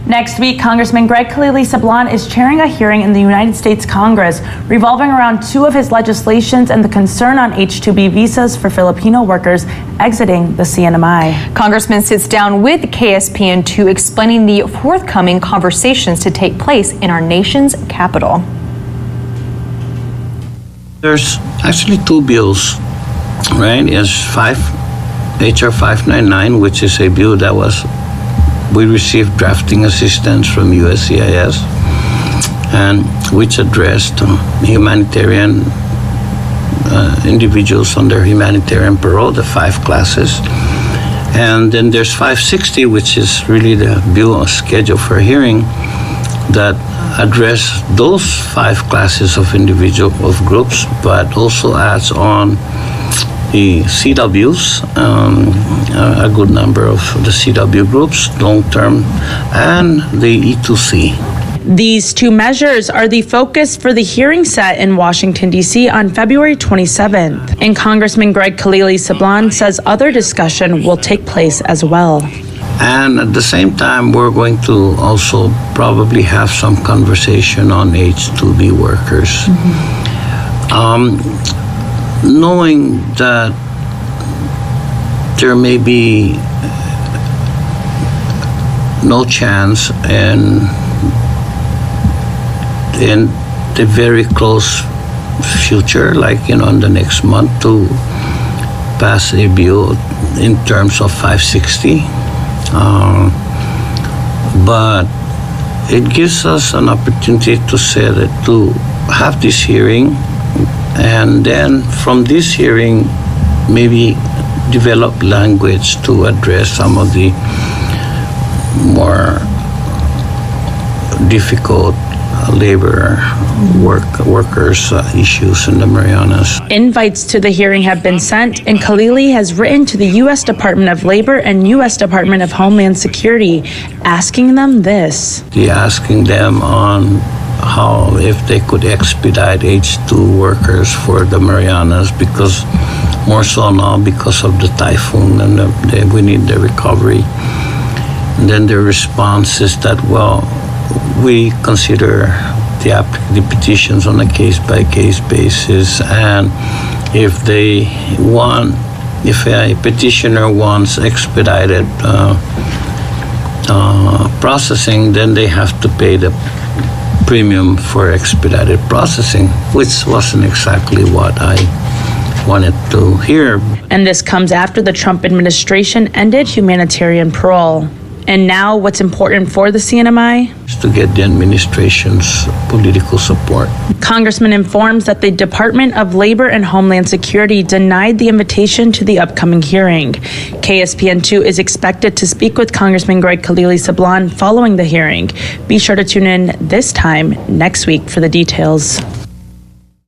Next week, Congressman Kilili Sablan is chairing a hearing in the United States Congress revolving around two of his legislations and the concern on H-2B visas for Filipino workers exiting the CNMI. Congressman sits down with KSPN2 explaining the forthcoming conversations to take place in our nation's capital. There's actually two bills, right? There's HR 599, which is a bill that we received drafting assistance from USCIS, and which addressed humanitarian individuals on their humanitarian parole, the 5 classes. And then there's 560, which is really the bill scheduled for hearing that address those 5 classes of groups, but also adds on the CWs, a good number of the CW groups, long-term, and the E2C. These two measures are the focus for the hearing set in Washington, D.C. on February 27th. And Congressman Kilili Sablan says other discussion will take place as well. And at the same time, we're going to also probably have some conversation on H-2B workers. Knowing that there may be no chance in the very close future, like in the next month, to pass a bill in terms of 560. But it gives us an opportunity to say that to have this hearing, and then from this hearing, maybe develop language to address some of the more difficult labor workers issues in the Marianas. Invites to the hearing have been sent, and Kilili has written to the U.S. Department of Labor and U.S. Department of Homeland Security, asking them this. Asking them on how if they could expedite H-2 workers for the Marianas, because more so now because of the typhoon and we need the recovery. And then the response is that, well, we consider the petitions on a case-by-case basis, and if a petitioner wants expedited processing, then they have to pay the premium for expedited processing, which wasn't exactly what I wanted to hear. And this comes after the Trump administration ended humanitarian parole. And now what's important for the CNMI? Is to get the administration's political support. Congressman informs that the Department of Labor and Homeland Security denied the invitation to the upcoming hearing. KSPN2 is expected to speak with Congressman Kilili Sablan following the hearing. Be sure to tune in this time next week for the details.